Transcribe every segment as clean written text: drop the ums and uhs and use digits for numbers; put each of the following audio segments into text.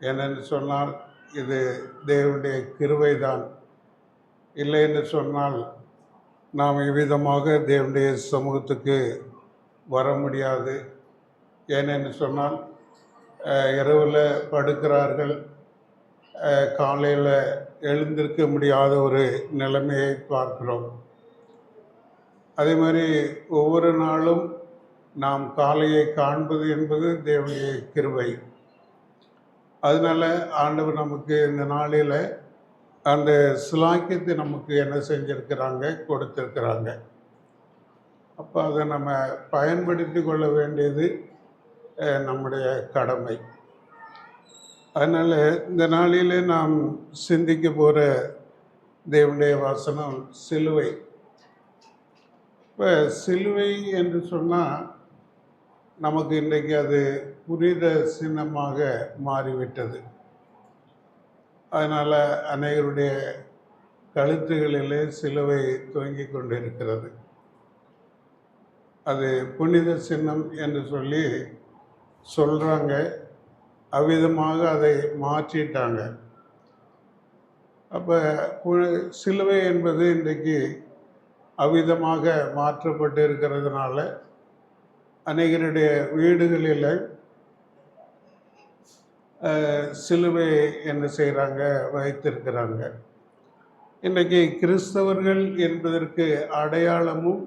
ஏனென்று சொன்னால் இது தேவனுடைய கிருபைதான். இல்லை என்று சொன்னால் நாம் இவ்விதமாக தேவனுடைய சமூகத்துக்கு வர முடியாது. ஏனென்று சொன்னால் இரவில் படுக்கிறார்கள், காலையில் எழுந்திருக்க முடியாத ஒரு நிலைமையை பார்க்கிறோம். அதே மாதிரி ஒவ்வொரு நாளும் நாம் காலையை காண்பது என்பது தேவனுடைய கிருபை. அதனால் ஆண்டவர் நமக்கு இந்த நாளில் அந்த சிலாக்கியத்தை நமக்கு என்ன செஞ்சுருக்கிறாங்க, கொடுத்துருக்குறாங்க. அப்போ அதை நம்ம பயன்படுத்தி கொள்ள வேண்டியது நம்முடைய கடமை. அதனால் இந்த நாளில் நாம் சிந்திக்க போகிற தேவனுடைய வசனம் சிலுவை. இப்போ சிலுவை என்று சொன்னால் நமக்கு இன்றைக்கு அது புனித சின்னமாக மாறிவிட்டது. அதனால் அநேகருடைய கழுத்துகளிலே சிலுவை தொங்கி கொண்டிருக்கிறது. அது புனித சின்னம் என்று சொல்லி சொல்கிறாங்க. அவ்விதமாக அதை மாற்றிட்டாங்க. அப்போ சிலுவை என்பது இன்றைக்கு அவ்விதமாக மாற்றப்பட்டு இருக்கிறதுனால அநேகருடைய வீடுகளில் சிலுவை என்ன செய்கிறாங்க, வைத்திருக்கிறாங்க. இன்றைக்கி கிறிஸ்தவர்கள் என்பதற்கு அடையாளமும்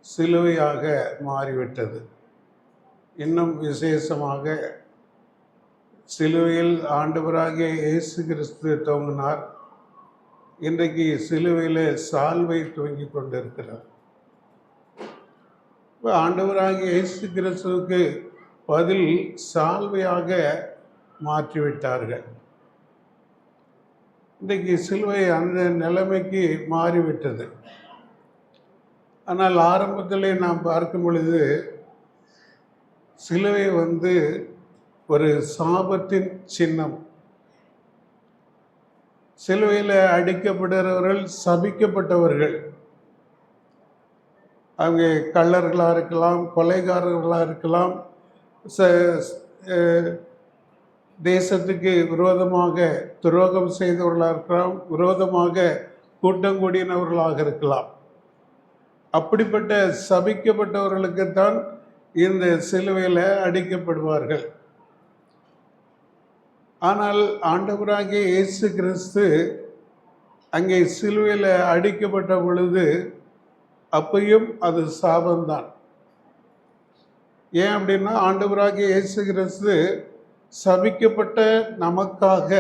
சிலுவையாக மாறிவிட்டது. இன்னும் விசேஷமாக சிலுவையில் ஆண்டவராகிய இயேசு கிறிஸ்து தொங்கினார். இன்றைக்கு சிலுவையில் சால்வை தொங்கி கொண்டிருக்கிறார். இப்போ ஆண்டவராகிய இயேசு கிறிஸ்துவுக்கு பதில் சால்வையாக மாற்றிவிட்டார்கள். இன்றைக்கு சிலுவை அந்த நிலைமைக்கு மாறிவிட்டது. ஆனால் ஆரம்பத்தில் நாம் பார்க்கும் பொழுது சிலுவை ஒரு சாபத்தின் சின்னம். சிலுவையில் அடிக்கப்படுகிறவர்கள் சபிக்கப்பட்டவர்கள். அவங்க கள்ளர்களாக இருக்கலாம், கொலைகாரர்களாக இருக்கலாம், தேசத்துக்கு விரோதமாக துரோகம் செய்தவர்களாக இருக்கலாம், விரோதமாக கூட்டம் கூடினவர்களாக இருக்கலாம். அப்படிப்பட்ட சபிக்கப்பட்டவர்களுக்குத்தான் இந்த சிலுவையில் அடிக்கப்படுவார்கள். ஆனால் ஆண்டவராகிய இயேசு கிறிஸ்து அங்கே சிலுவையில் அடிக்கப்பட்ட பொழுது அப்பையும் அது சாபம்தான். ஏன் அப்படின்னா ஆண்டவராகிய இயேசு கிறிஸ்து சபிக்கப்பட்ட நமக்காக,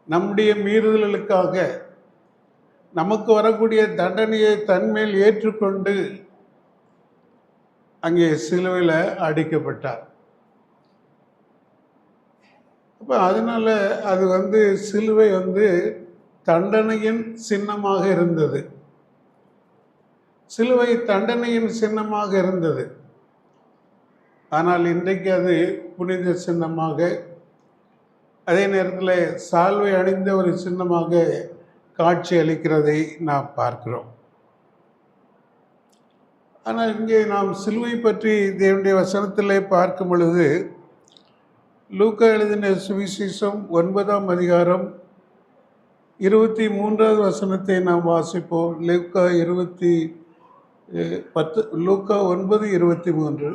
நம்முடைய மீறுதலுக்காக, நமக்கு வரக்கூடிய தண்டனையை தன்மேல் ஏற்றுக்கொண்டு அங்கே சிலுவையில் அடிக்கப்பட்டார். அப்போ அதனால் அது சிலுவை தண்டனையின் சின்னமாக இருந்தது. சிலுவை தண்டனையின் சின்னமாக இருந்தது. ஆனால் இன்றைக்கு அது புனித சின்னமாக, அதே நேரத்தில் சால்வை அணிந்த ஒரு சின்னமாக காட்சி அளிக்கிறதை நாம் பார்க்கிறோம். ஆனால் இங்கே நாம் சிலுவை பற்றி தேவனுடைய வசனத்திலே பார்க்கும் பொழுது லூக்கா எழுதின சுவிசேஷம் 9ஆம் அதிகாரம் 23வது வசனத்தை நாம் வாசிப்போம். லூக்கா 9:23.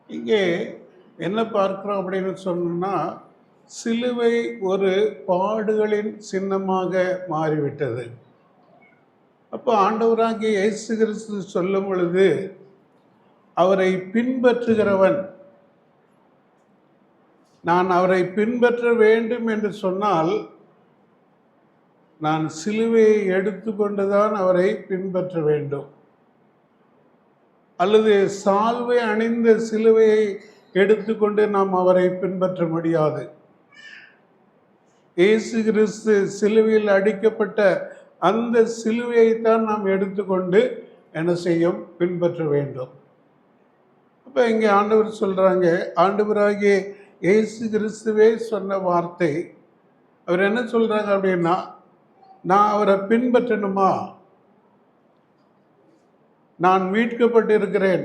இங்கே என்ன பார்க்கிறோம் அப்படின்னு சொன்னா, சிலுவை ஒரு பாடுகளின் சின்னமாக மாறிவிட்டது. அப்போ ஆண்டவராகிய இயேசு கிறிஸ்து சொல்லும் பொழுது அவரை பின்பற்றுகிறவன், நான் அவரை பின்பற்ற வேண்டும் என்று சொன்னால் நான் சிலுவையை எடுத்துக்கொண்டுதான் அவரை பின்பற்ற வேண்டும். அல்லது சால்வை அணிந்த சிலுவையை எடுத்துக்கொண்டு நாம் அவரை பின்பற்ற முடியாது. இயேசு கிறிஸ்து சிலுவையில் அடிக்கப்பட்ட அந்த சிலுவையைத்தான் நாம் எடுத்துக்கொண்டு என்ன செய்யும், பின்பற்ற வேண்டும். அப்போ இங்கே ஆண்டவர் சொல்கிறாங்க, ஆண்டவராகிய இயேசு கிறிஸ்துவே சொன்ன வார்த்தை. அவர் என்ன சொல்கிறாங்க அப்படின்னா, நான் அவரை பின்பற்றணுமா? நான் மீட்கப்பட்டு இருக்கிறேன்,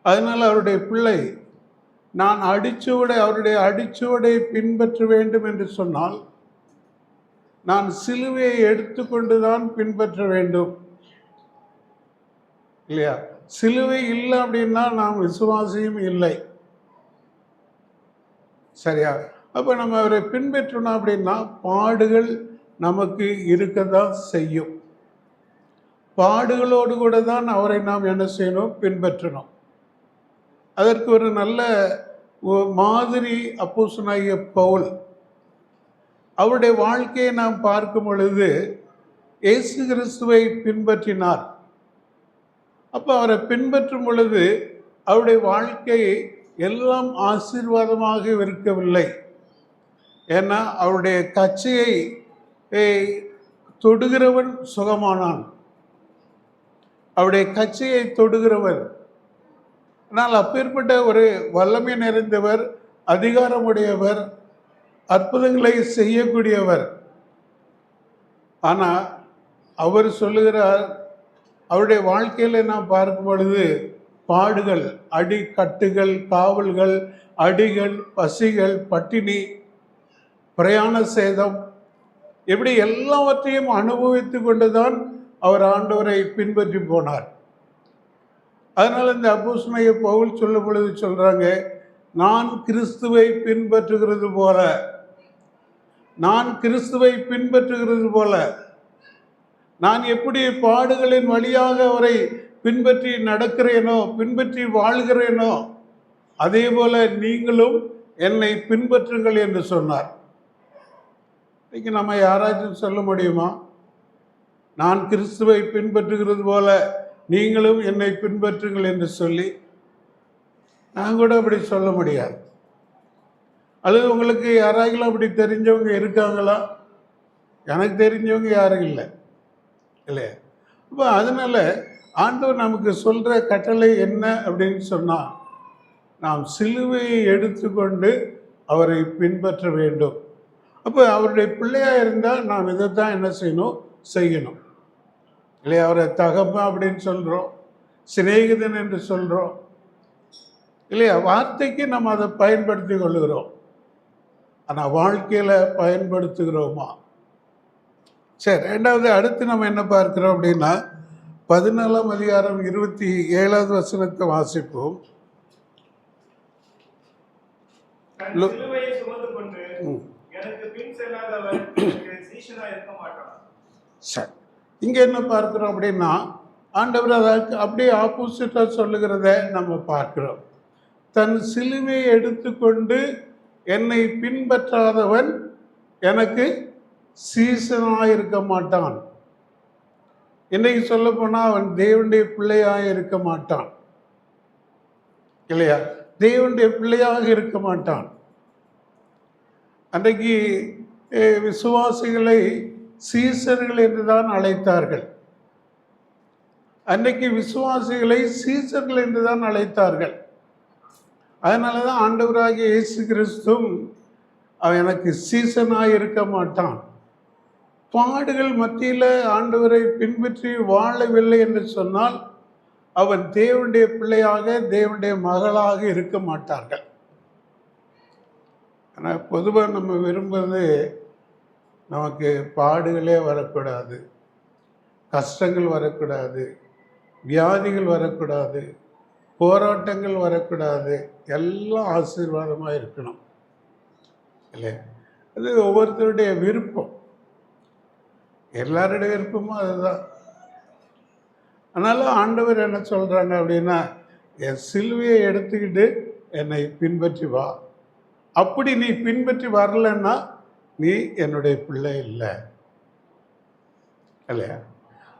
அதனால் அவருடைய பிள்ளை, நான் அவருடைய அடிச்சுவடை பின்பற்ற வேண்டும் என்று சொன்னால் நான் சிலுவையை எடுத்துக்கொண்டு தான் பின்பற்ற வேண்டும், இல்லையா? சிலுவை இல்லை அப்படின்னா நாம் விசுவாசியும் இல்லை, சரியா? அப்போ நம்ம அவரை பின்பற்றணும் அப்படின்னா பாடுகள் நமக்கு இருக்கதான் செய்யும். பாடுகளோடு கூட தான் அவரை நாம் என்ன செய்யணும்? பின்பற்றணும். அதற்கு ஒரு நல்ல மாதிரி அப்போஸ்தலனாகிய பவுல், அவருடைய வாழ்க்கையை நாம் பார்க்கும் பொழுது இயேசு கிறிஸ்துவை பின்பற்றினார். அப்போ அவரை பின்பற்றும் பொழுது அவருடைய வாழ்க்கை எல்லாம் ஆசீர்வாதமாக இருக்கவில்லை. ஏன்னா அவருடைய கச்சையை தொடுகிறவன் சுகமானான், அவருடைய கச்சையை தொடுகிறவன். ஆனால் அப்பேற்பட்ட ஒரு வல்லமை நிறைந்தவர், அதிகாரமுடையவர், அற்புதங்களை செய்யக்கூடியவர். ஆனால் அவர் சொல்லுகிறார், அவருடைய வாழ்க்கையில் நாம் பார்க்கும் பொழுது பாடுகள், கட்டுகள், காவல்கள், அடிகள், பசிகள், பட்டினி, பிரயாண சேதம், இப்படி எல்லாவற்றையும் அனுபவித்து கொண்டுதான் அவர் ஆண்டவரை பின்பற்றி போனார். அதனால் இந்த அப்போஸ்தலனாகிய பவுல் சொல்லும் பொழுது சொல்றாங்க, நான் கிறிஸ்துவை பின்பற்றுகிறது போல, நான் கிறிஸ்துவை பின்பற்றுகிறது போல, நான் எப்படி பாடுகளின் வழியாக அவரை பின்பற்றி நடக்கிறேனோ, பின்பற்றி வாழ்கிறேனோ, அதே போல நீங்களும் என்னை பின்பற்றுங்கள் என்று சொன்னார். இன்னைக்கு நம்ம யாராச்சும் சொல்ல முடியுமா? நான் கிறிஸ்துவை பின்பற்றுகிறது போல நீங்களும் என்னை பின்பற்றுங்கள் என்று சொல்லி? நான் கூட அப்படி சொல்ல முடியாது. அல்லது உங்களுக்கு யாராவது அப்படி தெரிஞ்சவங்க இருக்காங்களா? எனக்கு தெரிஞ்சவங்க யாரும் இல்லை, இல்லையா? அப்போ அதனால ஆண்டவர் நமக்கு சொல்கிற கட்டளை என்ன அப்படின்னு சொன்னால், நாம் சிலுவையை எடுத்துக்கொண்டு அவரை பின்பற்ற வேண்டும். அப்போ அவருடைய பிள்ளையாக இருந்தால் நாம் இதைத்தான் என்ன செய்யணும், இல்லையா? அவரை தகப்பன் அப்படின்னு சொல்கிறோம், சிநேகிதன் என்று சொல்கிறோம், இல்லையா? வார்த்தைக்கு நம்ம அதை பயன்படுத்தி கொள்ளுகிறோம், ஆனால் வாழ்க்கையில் பயன்படுத்துகிறோமா? சரி, ரெண்டாவது அடுத்து நம்ம என்ன பார்க்கிறோம் அப்படின்னா, 14ஆம் அதிகாரம் 27வது வசனத்தை வாசிப்போம். சரி, இங்க என்ன பார்க்கிறோம் அப்படின்னா, ஆண்டவர் அதற்கு அப்படியே ஆப்போசிட்டா சொல்லுகிறத நம்ம பார்க்கிறோம். தன் சிலுவையை எடுத்துக்கொண்டு என்னை பின்பற்றாதவன் எனக்கு சீசனாக இருக்க மாட்டான். இன்னைக்கு சொல்ல போனால் அவன் தேவனுடைய பிள்ளையாக இருக்க மாட்டான், இல்லையா? தேவனுடைய பிள்ளையாக இருக்க மாட்டான். அன்றைக்கு விசுவாசிகளை சீசர்கள் என்றுதான் அழைத்தார்கள். அன்றைக்கு விசுவாசிகளை சீசர்கள் என்றுதான் அழைத்தார்கள். அதனால தான் ஆண்டவராகிய இயேசு கிறிஸ்துவும் அவன் எனக்கு சீசனாக இருக்க மாட்டான். பாடுகள் மத்தியில் ஆண்டவரை பின்பற்றி வாழவில்லை என்று சொன்னால் அவன் தேவனுடைய பிள்ளையாக, தேவனுடைய மகளாக இருக்க மாட்டார்கள். ஆனால் பொதுவாக நம்ம விரும்புவது நமக்கு பாடுகளே வரக்கூடாது, கஷ்டங்கள் வரக்கூடாது, வியாதிகள் வரக்கூடாது, போராட்டங்கள் வரக்கூடாது, எல்லாம் ஆசீர்வாதமாக இருக்கணும், இல்லை? அது ஒவ்வொருத்தருடைய விருப்பம், எல்லாருடைய விருப்பமும் அதுதான். அதனால ஆண்டவர் என்ன சொல்கிறாங்க அப்படின்னா, என் சிலுவையை எடுத்துக்கிட்டு என்னை பின்பற்றி வா. அப்படி நீ பின்பற்றி வரலன்னா நீ என்னுடைய பிள்ளை இல்லை, இல்லையா?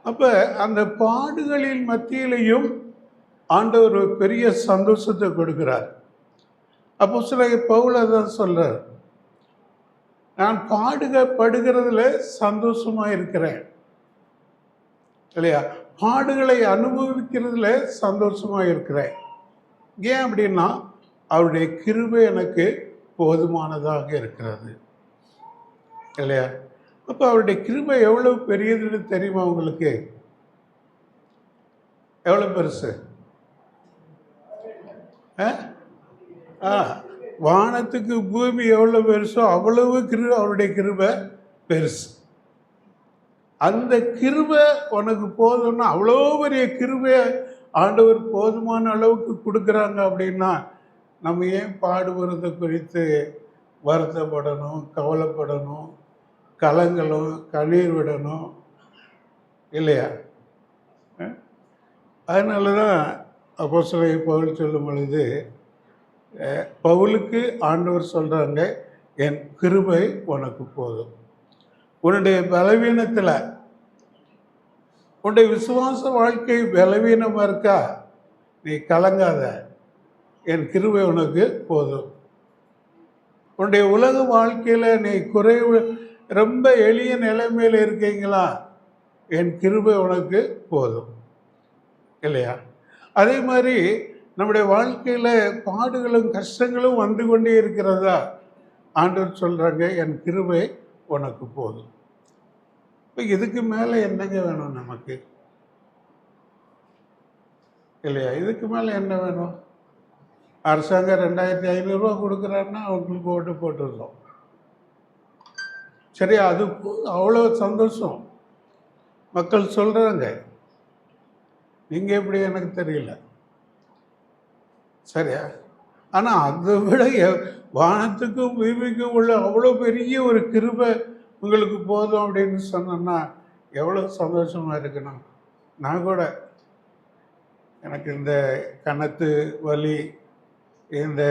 அப்போ அந்த பாடுகளின் மத்தியிலையும் ஆண்டவர் ஒரு பெரிய சந்தோஷத்தை கொடுக்கிறார். அப்போஸ்தலனாகிய பவுல் தான் சொல்றார், நான் பாடுகிறதுல சந்தோஷமா இருக்கிறேன், இல்லையா? பாடுகளை அனுபவிக்கிறதுல சந்தோஷமா இருக்கிறேன். ஏன் அப்படின்னா அவருடைய கிருபை எனக்கு போதுமானதாக இருக்கிறது, இல்லையா? அப்போ அவருடைய கிருபை எவ்வளவு பெரியதுன்னு தெரியுமா உங்களுக்கு? எவ்வளோ பெருசு? வானத்துக்கு பூமி எவ்வளோ பெருசோ அவ்வளவு அவருடைய கிருபை பெருசு. அந்த கிருபை உனக்கு போதும்னா, அவ்வளோ பெரிய கிருபை ஆண்டவர் போதுமான அளவுக்கு கொடுக்குறாங்க அப்படின்னா, நம்ம ஏன் பாடுபடுறதை குறித்து வருத்தப்படணும், கவலைப்படணும், கலங்கலும், கண்ணீர் விடணும் இல்லையா? அதனால தான் அப்போஸ்தலன் பவுல் சொல்லும் பொழுது, பவுலுக்கு ஆண்டவர் சொல்கிறாங்க, என் கிருபை உனக்கு போதும். உன்னுடைய பலவீனத்தில், உன்னுடைய விசுவாச வாழ்க்கை பலவீனமாக இருக்கா, நீ கலங்காத, என் கிருபை உனக்கு போதும். உன்னுடைய உலக வாழ்க்கையில் நீ குறைவு, ரொம்ப எளிய நிலைமையில் இருக்கீங்களா, என் கிருபை உனக்கு போதும் இல்லையா? அதே மாதிரி நம்முடைய வாழ்க்கையில் பாடுகளும் கஷ்டங்களும் வந்து கொண்டே இருக்கிறதா, ஆண்டவர் சொல்கிறாங்க, என் கிருபை உனக்கு போதும். இப்போ இதுக்கு மேலே என்னங்க வேணும் நமக்கு இல்லையா? இதுக்கு மேலே என்ன வேணும்? அரசாங்கம் 2500 கொடுக்குறாருன்னா அவங்களுக்கு ஓட்டு போட்டுருந்தோம், சரியா? அது அவ்வளோ சந்தோஷம் மக்கள் சொல்கிறாங்க. நீங்கள் எப்படி எனக்கு தெரியல, சரியா? ஆனால் அதை விட வானத்துக்கும் பூமிக்கும் உள்ள அவ்வளோ பெரிய ஒரு கிருபை உங்களுக்கு போதும் அப்படின்னு சொன்னோன்னா எவ்வளோ சந்தோஷமாக இருக்கணும். நான் கூட எனக்கு இந்த கணத்து வலி, இந்த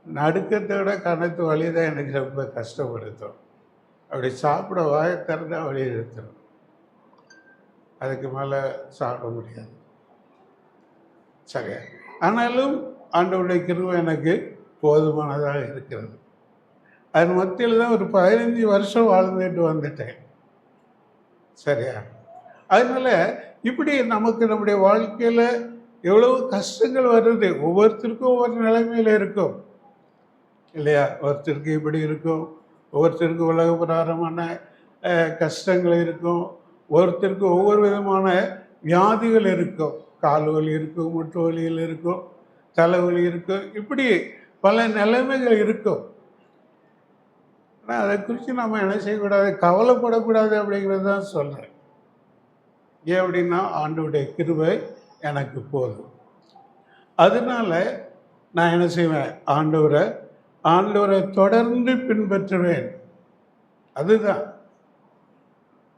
நடுக்கத்தை விட கணத்து வலி தான் எனக்கு ரொம்ப கஷ்டப்படுத்தும். அப்படி சாப்பிட வாயை திறந்தா வலி எடுத்துடும், அதுக்கு மேலே சாப்பிட முடியாது, சரியா? ஆனாலும் ஆண்டவருடைய கிருபை எனக்கு போதுமானதாக இருக்கிறது. அதன் மத்தியில் தான் ஒரு 15 வருஷம் வாழ்ந்துட்டு வந்துட்டேன், சரியா? அதனால் இப்படி நமக்கு நம்முடைய வாழ்க்கையில் எவ்வளவு கஷ்டங்கள் வருது. ஒவ்வொருத்தருக்கும் ஒவ்வொரு நிலைமையில் இருக்கும் இல்லையா? ஒருத்தருக்கு இப்படி இருக்கும், ஒவ்வொருத்தருக்கு உலக பிரகாரமான கஷ்டங்கள் இருக்கும், ஒருத்தருக்கு ஒவ்வொரு விதமான வியாதிகள் இருக்கும். கால் வலி இருக்கும், முட்டு வலிகள் இருக்கும், தலைவலி இருக்கும், இப்படி பல நிலைமைகள் இருக்கும். ஆனால் அதை குறித்து நம்ம என்ன செய்யக்கூடாது, கவலைப்படக்கூடாது அப்படிங்கிறது தான் சொல்கிறேன். ஏன் அப்படின்னா, ஆண்டவருடைய கிருபை எனக்கு போதும். அதனால நான் என்ன செய்வேன், ஆண்டவரை தொடர்ந்து பின்பற்றுவேன். அதுதான்.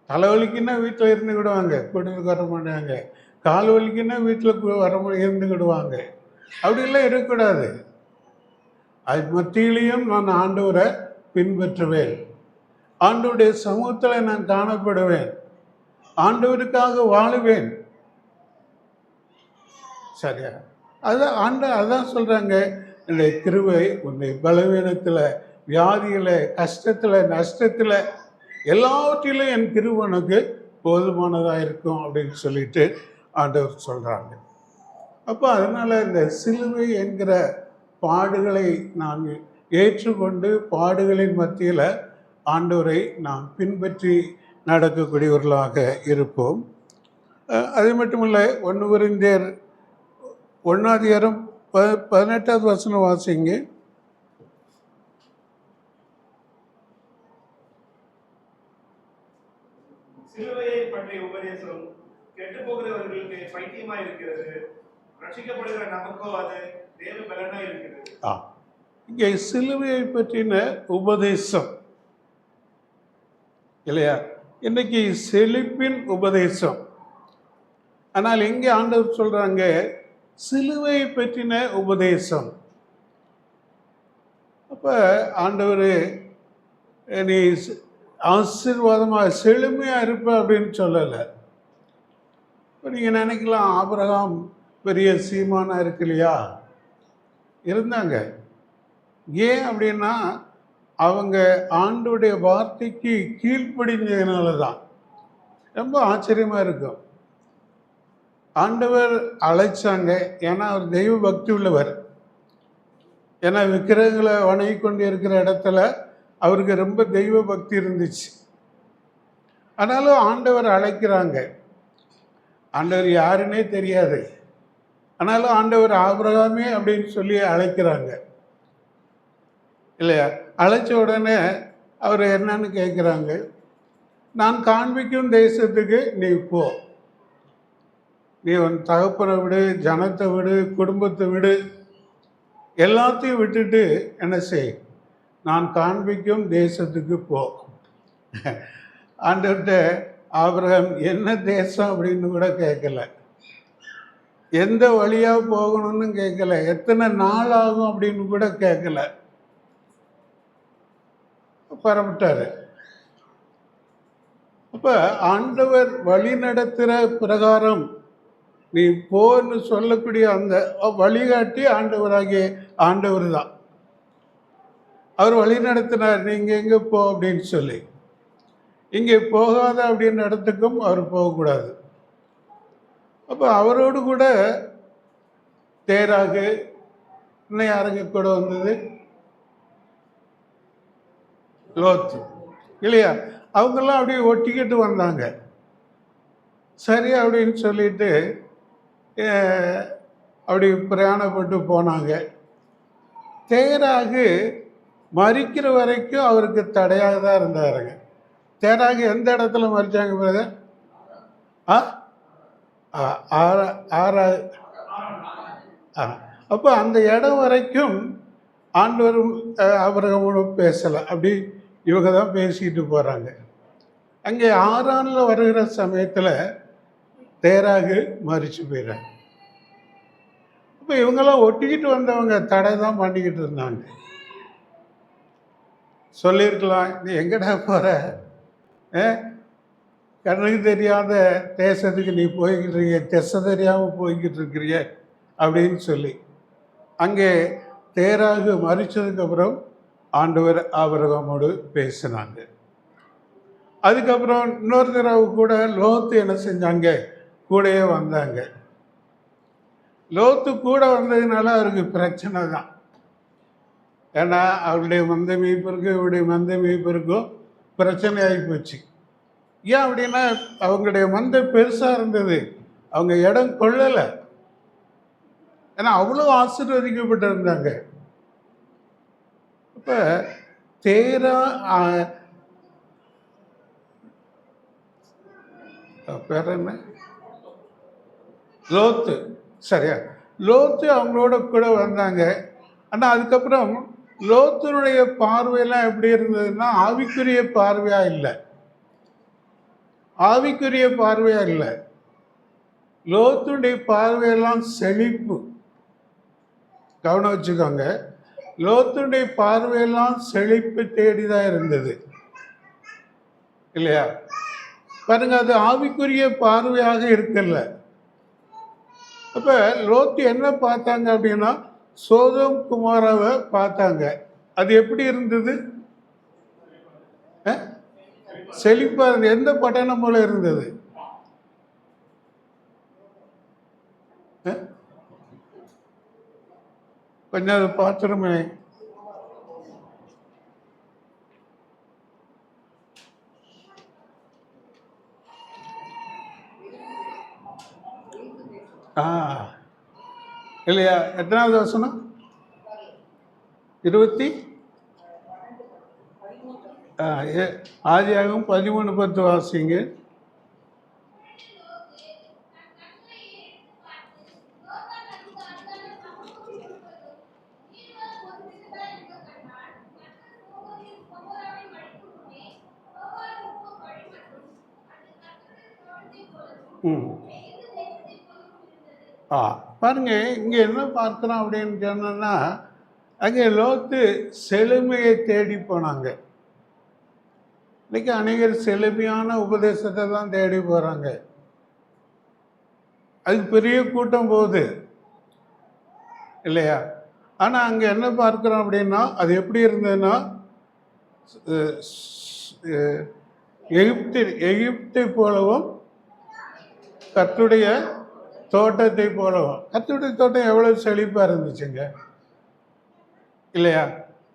தலைவலிக்குன்னா வீட்டில் இருந்துக்கிடுவாங்க, கூட்டத்துக்கு வர மாட்டாங்க. கால் வலிக்குன்னா வீட்டில் இருந்துக்கிடுவாங்க. அப்படிலாம் இருக்கக்கூடாது. அது மத்தியிலையும் நான் ஆண்டவரை பின்பற்றுவேன், ஆண்டவருடைய சமூகத்தில் நான் காணப்படுவேன், ஆண்டவருக்காக வாழுவேன், சரியா? அதான் சொல்கிறாங்க, என்னுடைய கிருபை உன்னை பலவீனத்தில், வியாதியில், கஷ்டத்தில், நஷ்டத்தில், எல்லாவற்றிலும் என் கிருபை உனக்கு போதுமானதாக இருக்கும் அப்படின்னு சொல்லிட்டு ஆண்டவர் சொல்கிறாங்க. அப்போ அதனால் இந்த சிலுவை என்கிற பாடுகளை நாம் ஏற்றுக்கொண்டு பாடுகளின் மத்தியில் ஆண்டவரை நாம் பின்பற்றி நடக்கக்கூடியவர்களாக இருப்போம். அது மட்டுமல்ல, 1 கொரிந்தியர் 1:18 வாசிங்க. சிலுவையை பற்றிய உபதேசம் கெட்டுப்போகிறவர்களுக்கு பைத்தியமாய் இருக்கிறது, ரட்சிக்கப்படுகிற நமக்கோ அது தேவ பலனாய் இருக்கிறது. இங்கே சிலுவையை பற்றின உபதேசம் இல்லையா? இன்னைக்கு செழிப்பின் உபதேசம். ஆனால் இங்கே ஆண்டவர் சொல்றாங்க, சிலுவையை பற்றின உபதேசம். அப்ப ஆண்டவர் நீ ஆசீர்வாதமாக செழுமையாக இருப்ப அப்படின்னு சொல்லலை. இப்போ நீங்கள் நினைக்கலாம், ஆபிரகாம் பெரிய சீமானா இருக்கு இல்லையா? இருந்தாங்க. ஏன் அப்படின்னா, அவங்க ஆண்டவருடைய வார்த்தைக்கு கீழ்ப்படிஞ்சதுனால தான். ரொம்ப ஆச்சரியமாக இருக்கும். ஆண்டவர் அழைச்சாங்க, ஏன்னா அவர் தெய்வ பக்தி உள்ளவர். ஏன்னா விக்கிரகங்களை வணங்கி கொண்டு இருக்கிற இடத்துல அவருக்கு ரொம்ப தெய்வ பக்தி இருந்துச்சு. ஆனாலும் ஆண்டவர் அழைக்கிறாங்க. ஆண்டவர் யாருன்னே தெரியாது. ஆனாலும் ஆண்டவர் ஆபிரகாமே அப்படின்னு சொல்லி அழைக்கிறாங்க இல்லையா? அழைச்ச உடனே அவர் என்னன்னு கேட்குறாங்க, நான் காண்பிக்கும் தேசத்துக்கு நீ போ. நீ உன் தகப்பனை விடு, ஜனத்தை விடு, குடும்பத்தை விடு, எல்லாத்தையும் விட்டுட்டு என்ன செய், நான் காண்பிக்கும் தேசத்துக்கு போ. ஆண்டவர்கிட்ட ஆபிரகாம் என்ன தேசம் அப்படின்னு கூட கேட்கல, எந்த வழியாக போகணும்னு கேட்கல, எத்தனை நாள் ஆகும் அப்படின்னு கூட கேட்கல. பரவிட்டாரு. அப்போ ஆண்டவர் வழி நடத்துகிற பிரகாரம் நீ போன்னு சொல்லக்கூடிய அந்த வழிகாட்டி ஆண்டவர் தான். அவர் வழி நடத்தினார், நீங்கள் எங்கே போ அப்படின்னு சொல்லி. இங்கே போகாத அப்படின்னு இடத்துக்கும் அவர் போகக்கூடாது. அப்போ அவரோடு கூட தேராகு, இன்னும் யாருங்க கூட வந்தது, லோத்து இல்லையா? அவங்கெல்லாம் அப்படியே ஒட்டிக்கிட்டு வந்தாங்க. சரி அப்படின்னு சொல்லிட்டு அப்படி பிரயாணப்பட்டு போனாங்க. தேராகு மறிக்கிற வரைக்கும் அவருக்கு தடையாக தான் இருந்தாருங்க. தேராகு எந்த இடத்துல மறிச்சாங்க பிரதர்? அப்போ அந்த இடம் வரைக்கும் ஆண்டவரும் ஆபிரகாமோடு பேசலை. அப்படி இவங்க தான் பேசிக்கிட்டு போகிறாங்க. அங்கே ஆரானில் வருகிற சமயத்தில் தேராகு மறிச்சு போயிடுறாங்க. இப்போ இவங்கெல்லாம் ஒட்டிக்கிட்டு வந்தவங்க தடை தான் பண்ணிக்கிட்டு இருந்தாங்க. சொல்லியிருக்கலாம், நீ எங்கடா போகிற, கண்ணுக்கு தெரியாத தேசத்துக்கு நீ போய்கிட்டு இருக்கிய, திசை தெரியாமல் போய்கிட்டு இருக்கிறிய அப்படின்னு சொல்லி. அங்கே தேராகு மறிச்சதுக்கப்புறம் ஆண்டவர் ஆபிரகாமோடு பேசினாங்க. அதுக்கப்புறம் இன்னொரு தடவை கூட லோத்து என்ன செஞ்சாங்க, கூடயே வந்தாங்க. லோத்து கூட வந்ததுனால அவருக்கு பிரச்சனை தான். ஏன்னா அவருடைய மந்த மீட்பிற்கும் இவருடைய மந்த மீட்பிற்கும் பிரச்சனை ஆகி போச்சு. ஏன் அப்படின்னா அவங்களுடைய மந்தை பெருசாக இருந்தது, அவங்க இடம் கொள்ளலை. ஏன்னா அவ்வளோ ஆசீர்வதிக்கப்பட்டு இருந்தாங்க. இப்போ தேரா பேர் என்ன, லோத்து, சரியா? லோத்து அவங்களோட கூட வந்தாங்க. ஆனால் அதுக்கப்புறம் லோத்துனுடைய பார்வையெல்லாம் எப்படி இருந்ததுன்னா ஆவிக்குரிய பார்வையாக இல்லை. ஆவிக்குரிய பார்வையாக இல்லை, லோத்துடைய பார்வையெல்லாம் செழிப்பு. கவனம் வச்சுக்கோங்க, லோத்துடைய பார்வையெல்லாம் செழிப்பு தேடிதான் இருந்தது இல்லையா? பாருங்க, அது ஆவிக்குரிய பார்வையாக இருக்கல. அப்ப லோத்து என்ன பார்த்தாங்க அப்படின்னா சோதோம் குமாராவை பார்த்தாங்க. அது எப்படி இருந்தது? செழிப்பா இருந்தது. எந்த பட்டணம் போல இருந்தது? கொஞ்சம் அதை பார்த்துருமே. இல்லையா? எத்தனாவது வசனம்? 20 ஆதியாகமம் 13:10 வாசிங்க. பாருங்க, இங்கே என்ன பார்க்குறோம் அப்படின்னு சொன்னோன்னா, அங்கே லோத்து செழுமையை தேடி போனாங்க. இன்னைக்கு அநேகர் செழுமையான உபதேசத்தை தான் தேடி போகிறாங்க. அதுக்கு பெரிய கூட்டம் போகுது இல்லையா? ஆனால் அங்கே என்ன பார்க்குறோம் அப்படின்னா, அது எப்படி இருந்ததுன்னா எகிப்தை போலவும் கர்த்தருடைய தோட்டத்தை போலவும். கர்த்தருடைய தோட்டம் எவ்வளவு செழிப்பாக இருந்துச்சுங்க இல்லையா?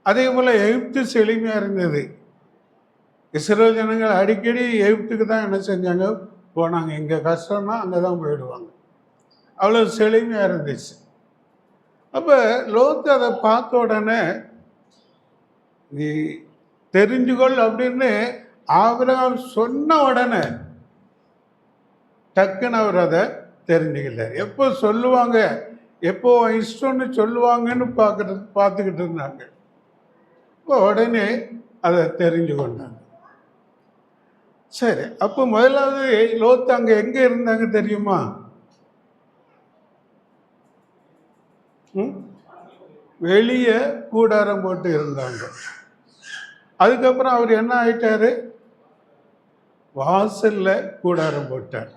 அதே போல் எகிப்து செழுமையாக இருந்தது. இஸ்ரேல் ஜனங்கள் அடிக்கடி எகிப்துக்கு தான் என்ன செஞ்சாங்க, போனாங்க. இங்கே கஷ்டம்னா அங்கே தான் போயிடுவாங்க. அவ்வளோ செழுமையாக இருந்துச்சு. அப்போ லோத்து அதை பார்த்த உடனே, நீ தெரிஞ்சுக்கொள் அப்படின்னு ஆபிரகாம் சொன்ன உடனே டக்குன்னு அவர் அதை தெரிஞ்சுக்கிட்டார். எப்போ சொல்லுவாங்க, எப்போ இஷ்டம்னு சொல்லுவாங்கன்னு பார்த்துக்கிட்டு இருந்தாங்க. இப்போ உடனே அதை தெரிஞ்சு கொண்டாங்க. சரி, அப்போ முதலாவது லோத்து அங்கே எங்கே இருந்தாங்க தெரியுமா? வெளியே கூடாரம் போட்டு இருந்தாங்க. அதுக்கப்புறம் அவர் என்ன ஆயிட்டாரு? வாசல்ல கூடாரம் போட்டார்.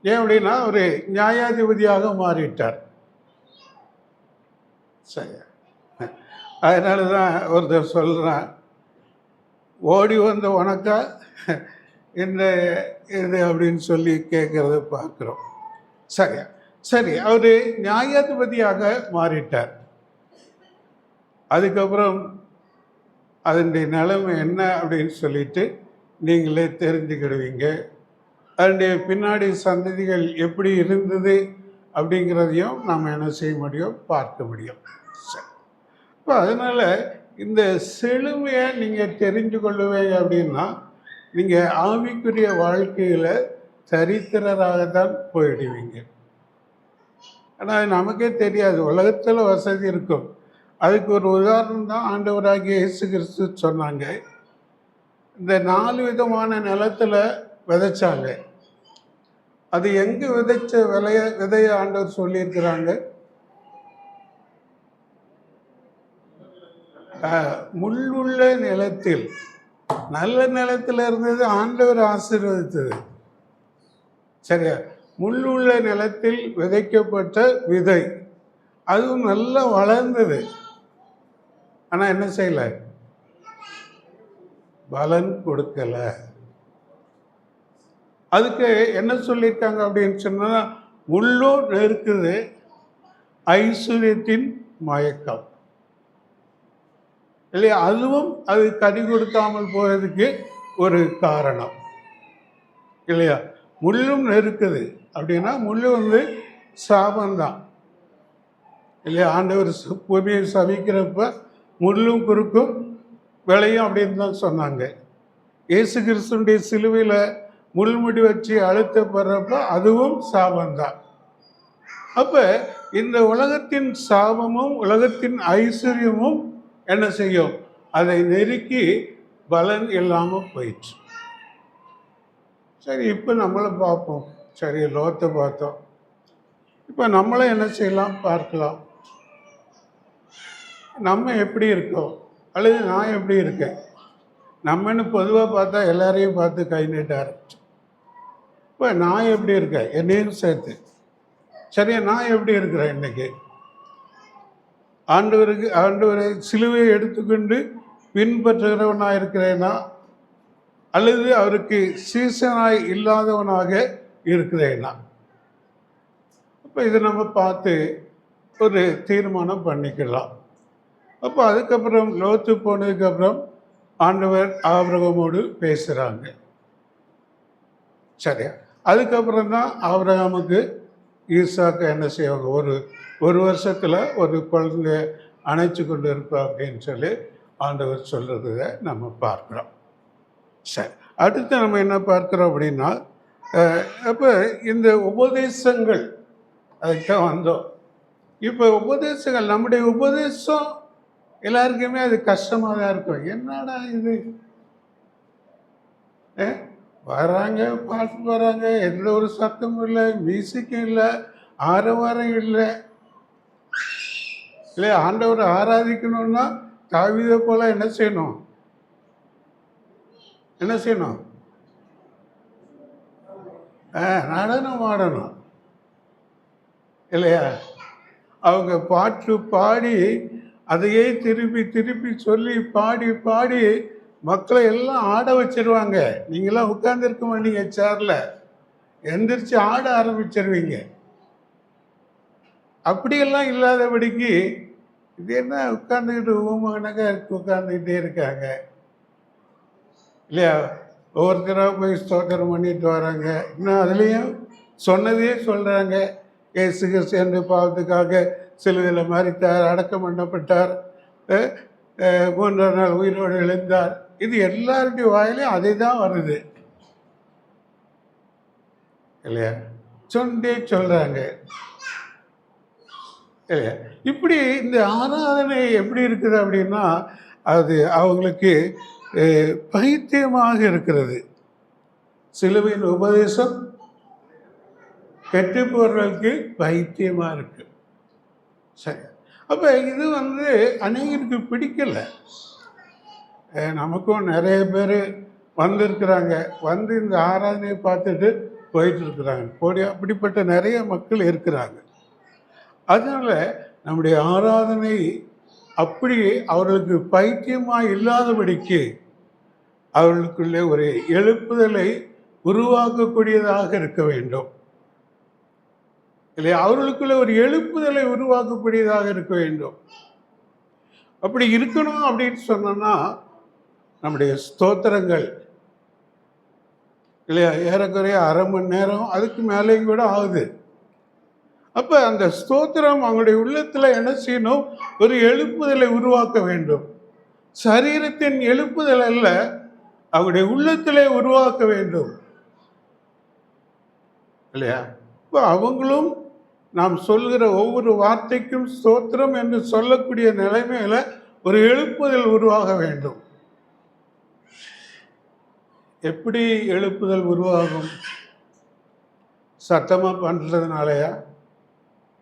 ஏன் அப்படின்னா அவர் நியாயாதிபதியாக மாறிட்டார். சரி, அதனால தான் ஒருத்தர் சொல்கிறான், ஓடி வந்த உனக்கா இந்த இது அப்படின்னு சொல்லி கேட்குறத பார்க்குறோம். சரி சரி, அவர் நியாயாதிபதியாக மாறிட்டார். அதுக்கப்புறம் அதனுடைய நிலைமை என்ன அப்படின்னு சொல்லிட்டு நீங்களே தெரிஞ்சுக்கிடுவீங்க. அதனுடைய பின்னாடி சந்ததிகள் எப்படி இருந்தது அப்படிங்கிறதையும் நம்ம என்ன செய்ய முடியும், பார்க்க முடியும். சரி, இப்போ அதனால் இந்த செழுமையை நீங்கள் தெரிஞ்சு கொள்ளுவீங்க அப்படின்னா நீங்கள் ஆவிக்குரிய வாழ்க்கையில் சரித்திரராக தான் போயிடுவீங்க. ஆனால் நமக்கே தெரியாது, உலகத்தில் வசதி இருக்கும். அதுக்கு ஒரு உதாரணம் தான் ஆண்டவராகிய இயேசு கிறிஸ்து சொன்னாங்க. இந்த 4 விதமான நிலத்தில் விதைச்சாங்க. அது எங்கே விதைச்ச விதைய ஆண்டவர் சொல்லியிருக்கிறாங்க? முள்ளுள்ள நிலத்தில். நல்ல நிலத்தில் இருந்தது ஆண்டவர் ஆசீர்வதித்தது. சரியா? முள்ளுள்ள நிலத்தில் விதைக்கப்பட்ட விதை, அதுவும் நல்லா வளர்ந்தது. ஆனால் என்ன செய்யலை? பலன் கொடுக்கல. அதுக்கு என்ன சொல்லியிருக்காங்க அப்படின்னு சொன்னா, முள்ளும் இருக்குது, ஐஸ்வர்யத்தின் மயக்கம் இல்லையா, அதுவும் அது கனி கொடுக்காமல் போகிறதுக்கு ஒரு காரணம் இல்லையா. முள்ளும் நெருக்குது அப்படின்னா முள்ளு சாபம்தான் இல்லையா. ஆண்டவர் பூமியை சபிக்கிறப்ப முள்ளும் குறுக்கும் விளையும் அப்படின்னு தான் சொன்னாங்க. இயேசு கிறிஸ்துடைய சிலுவையில் முள்முடி வச்சு அழுத்தப்படுறப்ப அதுவும் சாபம்தான். அப்போ இந்த உலகத்தின் சாபமும் உலகத்தின் ஐஸ்வர்யமும் என்ன செய்யும், அதை நெருக்கி பலன் இல்லாமல் போயிடுச்சு. சரி, இப்போ நம்மளை பார்ப்போம். சரி, லோத்தை பார்த்தோம். இப்போ நம்மளும் என்ன செய்யலாம் பார்க்கலாம். நம்ம எப்படி இருக்கோம் அல்லது நான் எப்படி இருக்கேன்? நம்மன்னு பொதுவாக பார்த்தா எல்லாரையும் பார்த்து கை நீட்ட ஆரம்பிச்சோம். இப்போ நான் எப்படி இருக்கேன், என்னையும் சேர்த்து. சரியா, நான் எப்படி இருக்கிறேன் இன்னைக்கு? ஆண்டவரை சிலுவையை எடுத்துக்கொண்டு பின்பற்றுகிறவனாக இருக்கிறேனா அல்லது அவருக்கு சீசனாய் இல்லாதவனாக இருக்கிறேனா? அப்போ இதை நம்ம பார்த்து ஒரு தீர்மானம் பண்ணிக்கலாம். அப்போ அதுக்கப்புறம் லோத்து போனதுக்கப்புறம் ஆண்டவர் ஆபிரகாமோடு பேசுகிறாங்க. சரியா, அதுக்கப்புறம் தான் ஆபிரகாமுக்கு ஈசாக்கு என்ன செய்வாங்க, ஒரு வருஷத்தில் ஒரு குழந்தைய அணைச்சி கொண்டு இருப்பா அப்படின்னு சொல்லி ஆண்டவர் சொல்கிறத நம்ம பார்க்குறோம். சரி, அடுத்து நம்ம என்ன பார்க்குறோம் அப்படின்னா, அப்போ இந்த உபதேசங்கள் அதுக்குதான் வந்தோம். இப்போ உபதேசங்கள், நம்முடைய உபதேசம் எல்லாருக்குமே அது கஷ்டமாக தான் இருக்கும். என்னடா இது, வராங்க, பாட்டு வராங்க, எந்த ஒரு சத்தமும் இல்லை, மியூசிக்கும் இல்லை, ஆரவாரம் இல்லை இல்லையா. ஆண்டவரை ஆராதிக்கணும்னா தாவீதை போல என்ன செய்யணும், நடனம் ஆடணும் இல்லையா. அவங்க பாட்டு பாடி அதையே திருப்பி திருப்பி சொல்லி பாடி பாடி மக்களை எல்லாம் ஆட வச்சிருவாங்க. நீங்களாம் உட்கார்ந்துருக்க மாட்டீங்க, சேரில் எந்திரிச்சு ஆட ஆரம்பிச்சிருவீங்க. அப்படியெல்லாம் இல்லாதபடிக்கு இது என்ன உட்காந்துக்கிட்டு ஊமகனாக உட்காந்துக்கிட்டே இருக்காங்க. இல்லையா? ஒவ்வொருத்தராக போய் ஸ்தோத்திரம் பண்ணிட்டு வராங்க. இன்னும் அதுலேயும் சொன்னதையே சொல்கிறாங்க. இயேசு கிறிஸ்து என்று பாவத்துக்காக சிலுவையில் மரித்தார், அடக்கம் பண்ணப்பட்டார், அஹ், 3ஆம் நாள் உயிரோடு எழுந்தார். இது எல்லாருடைய வாயிலையும் அதே தான் வருது இல்லையா? சொன்னே சொல்கிறாங்க இல்லையா? இப்படி இந்த ஆராதனை எப்படி இருக்குது அப்படின்னா, அது அவங்களுக்கு பைத்தியமாக இருக்கிறது. சிலுவையின் உபதேசம் கெட்டு போகிறவர்களுக்கு பைத்தியமாக இருக்கு. சரி, அப்போ இது அநேகருக்கு பிடிக்கல. நமக்கும் நிறைய பேர் வந்திருக்கிறாங்க, இந்த ஆராதனையை பார்த்துட்டு போயிட்டு இருக்கிறாங்க. அப்படிப்பட்ட நிறைய மக்கள் இருக்கிறாங்க. அதனால் நம்முடைய ஆராதனை அப்படி அவர்களுக்கு பைத்தியமாக இல்லாதபடிக்கு அவர்களுக்குள்ளே ஒரு எழுப்புதலை உருவாக்கக்கூடியதாக இருக்க வேண்டும் இல்லையா? அவர்களுக்குள்ள ஒரு எழுப்புதலை உருவாக்கக்கூடியதாக இருக்க வேண்டும். அப்படி இருக்கணும் அப்படின்னு சொன்னோம்னா நம்முடைய ஸ்தோத்திரங்கள் இல்லையா, ஏறக்குறைய அரை மணி நேரம் அதுக்கு மேலேயும் கூட ஆகுது. அப்போ அந்த ஸ்தோத்திரம் அவங்களுடைய உள்ளத்தில் என்ன செய்யணும்? ஒரு எழுப்புதலை உருவாக்க வேண்டும். சரீரத்தின் எழுப்புதல் அல்ல, அவங்களுடைய உள்ளத்திலே உருவாக்க வேண்டும் இல்லையா? இப்போ அவங்களும் நாம் சொல்கிற ஒவ்வொரு வார்த்தைக்கும் ஸ்தோத்திரம் என்று சொல்லக்கூடிய நிலைமையில ஒரு எழுப்புதல் உருவாக வேண்டும். எப்படி எழுப்புதல் உருவாகும்? சத்தமாக பண்ணுறதுனாலயா?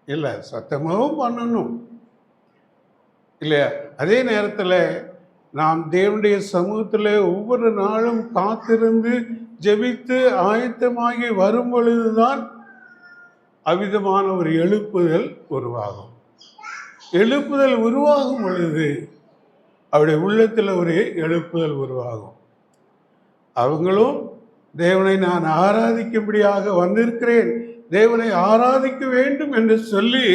இல்லை, சத்தமாகவும் பண்ணணும் இல்லையா? அதே நேரத்தில் நாம் தேவனுடைய சமூகத்தில் ஒவ்வொரு நாளும் காத்திருந்து ஜெபித்து ஆயத்தமாகி வரும் பொழுதுதான் அவ்விதமான ஒரு எழுப்புதல் உருவாகும். எழுப்புதல் உருவாகும் பொழுது அவருடைய உள்ளத்தில் ஒரு எழுப்புதல் உருவாகும். அவங்களும் தேவனை நான் ஆராதிக்கும்படியாக வந்திருக்கிறேன், தேவனை ஆராதிக்க வேண்டும் என்று சொல்லி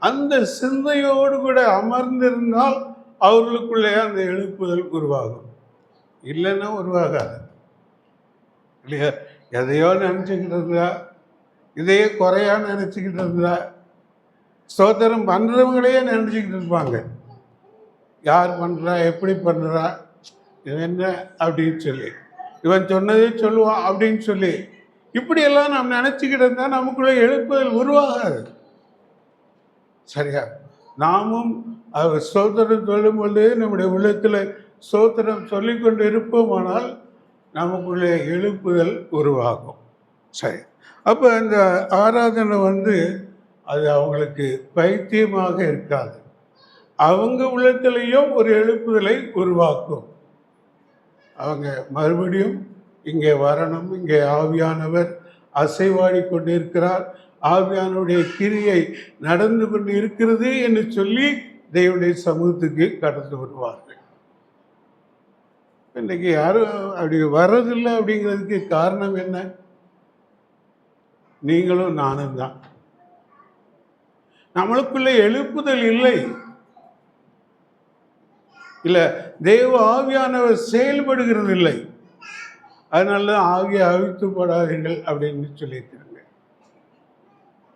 அந்த சிந்தையோடு கூட அமர்ந்திருந்தால் அவர்களுக்குள்ளே அந்த எழுப்புதல் உருவாகும். இல்லைன்னா உருவாகாது இல்லையா? எதையோ நினச்சிக்கிட்டு இருந்தா, இதையே குறையா நினச்சிக்கிட்டு இருந்தா, ஸ்தோத்திரம் பண்ணுறவங்களையே நினச்சிக்கிட்டு இருப்பாங்க. யார் பண்ணுறா, எப்படி பண்ணுறா, இவன் என்ன அப்படின்னு சொல்லி, இவன் சொன்னதே சொல்லுவான் அப்படின்னு சொல்லி, இப்படியெல்லாம் நாம் நினச்சிக்கிட்டு இருந்தால் நமக்குள்ளே எழுப்புதல் உருவாகாது. சரியா? நாமும் அவர் ஸ்தோத்திரம் சொல்லும் பொழுது நம்முடைய உள்ளத்தில் ஸ்தோத்திரம் சொல்லிக்கொண்டு இருப்போமானால் நமக்குள்ளே எழுப்புதல் உருவாகும். சரி, அப்போ இந்த ஆராதனை அது அவங்களுக்கு பைத்தியமாக இருக்காது. அவங்க உள்ளத்திலையும் ஒரு எழுப்புதலை உருவாக்கும். அவங்க மறுபடியும் இங்கே வரணும், இங்கே ஆவியானவர் அசைவாடி கொண்டு இருக்கிறார், ஆவியானுடைய கிரியை நடந்து கொண்டு இருக்கிறது என்று சொல்லி தேவனுடைய சமூகத்துக்கு கடந்து வருவார்கள். இன்னைக்கு யாரும் அப்படி வர்றதில்லை. அப்படிங்கிறதுக்கு காரணம் என்ன? நீங்களும் நானும் தான். நம்மளுக்குள்ள எழுப்புதல் இல்லை. இல்லை, தேவ ஆவியானவர் செயல்படுகிறது இல்லை. அதனால தான் ஆவியை அவிழ்த்து போடாதீர்கள் அப்படின்னு சொல்லியிருக்காங்க.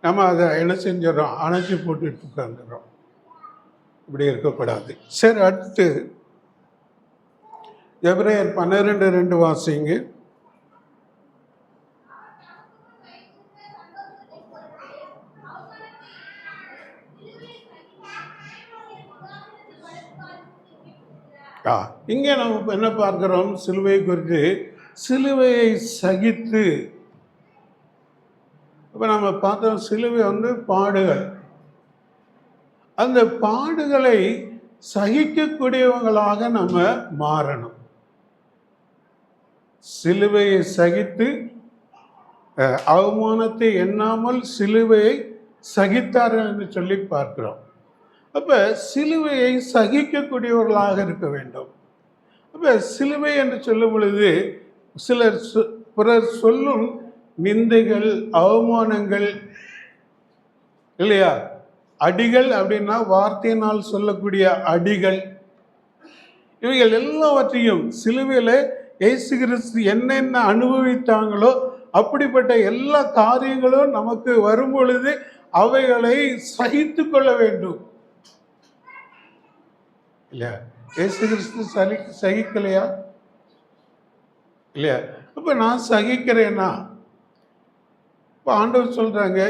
நம்ம அதை என்ன செஞ்சிடறோம்? அணைச்சி போட்டுட்டு உட்காந்துடுறோம். இப்படி இருக்கக்கூடாது. சரி, அடுத்து எபிரேயர் 12:2 வாசிங்க. இங்கே நம்ம என்ன பார்க்கிறோம்? சிலுவை குறித்து, சிலுவையை சகித்து. இப்போ நம்ம பார்த்தோம், சிலுவை பாடுகள். அந்த பாடுகளை சகிக்கக்கூடியவங்களாக நம்ம மாறணும். சிலுவையை சகித்து அவமானத்தை எண்ணாமல் சிலுவையை சகித்தார்கள் என்று சொல்லி பார்க்கிறோம். அப்போ சிலுவையை சகிக்கக்கூடியவர்களாக இருக்க வேண்டும். அப்போ சிலுவை என்று சொல்லும் பொழுது சிலர் பிறர் சொல்லும் நிந்தைகள், அவமானங்கள் இல்லையா, அடிகள் அப்படின்னா வார்த்தையினால் சொல்லக்கூடிய அடிகள், இவைகள் எல்லாவற்றையும் சிலுவையில் இயேசு கிறிஸ்து என்னென்ன அனுபவித்தாங்களோ அப்படிப்பட்ட எல்லா காரியங்களும் நமக்கு வரும் பொழுது அவைகளை சகித்து கொள்ள வேண்டும். இல்லையா? இயேசு கிறிஸ்து சகிக்கலையா? இல்லையா? அப்ப நான் சகிக்கிறேன்னா, இப்ப ஆண்டவர் சொல்றாங்க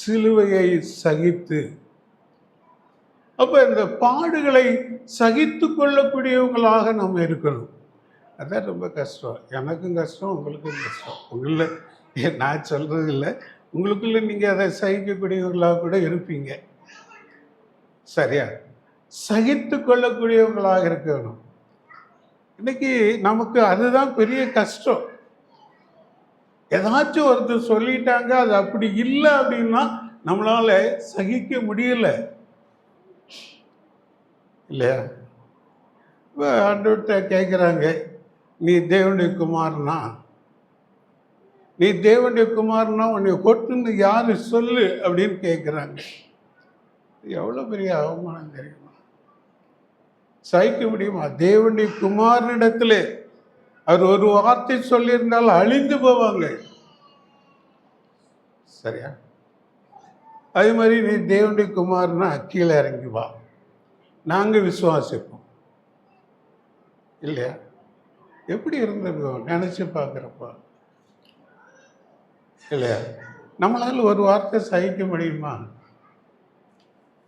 சிலுவையை சகித்து. அப்ப இந்த பாடுகளை சகித்து கொள்ளக்கூடியவங்களாக நம்ம இருக்கணும். அதான் ரொம்ப கஷ்டம். எனக்கும் கஷ்டம், உங்களுக்கும் கஷ்டம். உங்களில் நான் சொல்றது இல்லை, உங்களுக்குள்ள நீங்க அதை சகிக்கக்கூடியவங்களாக கூட இருப்பீங்க. சரியா? சகித்து கொள்ளக்கூடியவங்களாக இருக்கணும். இன்னைக்கு நமக்கு அதுதான் பெரிய கஷ்டம். ஏதாச்சும் ஒருத்தர் சொல்லிட்டாங்க, அது அப்படி இல்லை அப்படின்னா நம்மளால சகிக்க முடியல. இல்லையா? இப்போ ஆண்டவர்கிட்ட கேட்குறாங்க, நீ தேவனுடைய குமாரனா? நீ தேவனுடைய குமாரனா உன்னை கொட்டுன்னு யாரு சொல்லு அப்படின்னு கேட்குறாங்க. எவ்வளோ பெரிய அவமானம் தெரியுமா? சகிக்க முடியுமா? தேவனுடைய குமாரனிடத்துல அவர் ஒரு வார்த்தை சொல்லியிருந்தால் அழிந்து போவாங்க. சரியா? அதே மாதிரி நீ தேவனுடைய குமாரனா கீழே இறங்கி வா, நாங்க விசுவாசிப்போம். இல்லையா? எப்படி இருந்திருக்கோம் நினைச்சு பார்க்குறப்ப? இல்லையா? நம்மளால ஒரு வார்த்தை சகிக்க முடியுமா?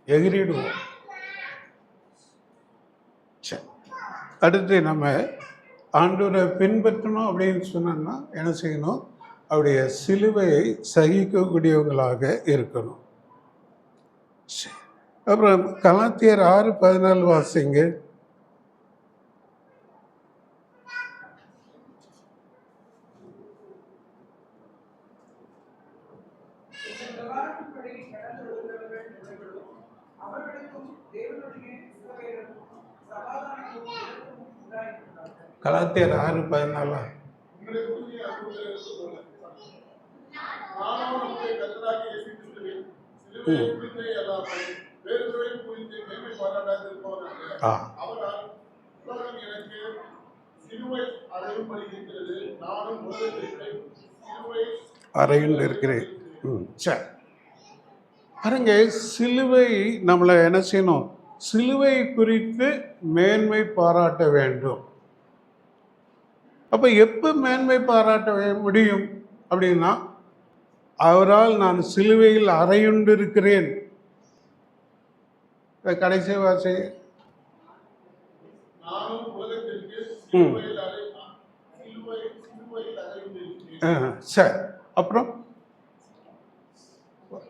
எகிரிடுவோம். அடுத்து நம்ம ஆண்டவரை பின்பற்றணும் அப்படின்னு சொன்னோம்னா என்ன செய்யணும்? அவருடைய சிலுவையை சகிக்கக்கூடியவங்களாக இருக்கணும். அப்புறம் கலாத்தியர் 6:14 வாசிங்க. கலாத்தியர் 6:14. அறையுண்டு இருக்கிறேன். சரி பாருங்க, சிலுவை நம்மளை என்ன செய்யணும்? சிலுவை குறித்து மேன்மை பாராட்ட வேண்டும். அப்ப எப்ப மேன்மை பாராட்ட முடியும் அப்படின்னா, அவரால் நான் சிலுவையில் அறையுண்டு இருக்கிறேன். கடைசி வாசி. சரி, அப்புறம்